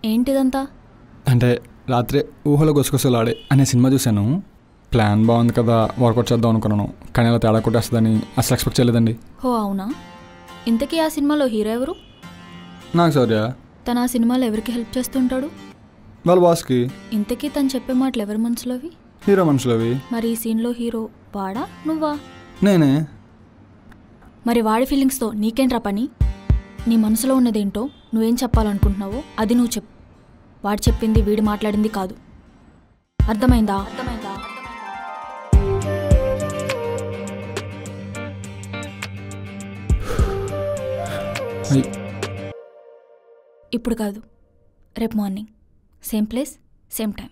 ఏంటిదంతా? అంటే రాత్రి ఊహలో గుసగుసలాడే అనే సినిమా చూశాను. ప్లాన్ బాగుంది కదా, వర్కౌట్ చేద్దాం అనుకున్నాను. కానీ అలా తేడా కొట్టేస్తుందని అసలు ఎక్స్పెక్ట్ చేయలేదండి. హో అవునా? ఇంతకీ ఆ సినిమాలో హీరో ఎవరు? నాకు సౌర్య. తను ఆ సినిమాలో ఎవరికి హెల్ప్ చేస్తుంటాడు? వాళ్ళ బాస్కి. ఇంతకీ తను చెప్పే మాటలు ఎవరి మనసులోవి? హీరో మనుషులవి. మరి ఈ సీన్లో హీరో వాడా నువ్వా? నేనే. మరి వాడి ఫీలింగ్స్తో నీకేంట్రా పని? నీ మనసులో ఉన్నదేంటో, నువ్వేం చెప్పాలనుకుంటున్నావో అది నువ్వు చెప్పు. వాడు చెప్పింది వీడు మాట్లాడింది కాదు. అర్థమైందా? ఇప్పుడు కాదు, రేపు morning same place same time.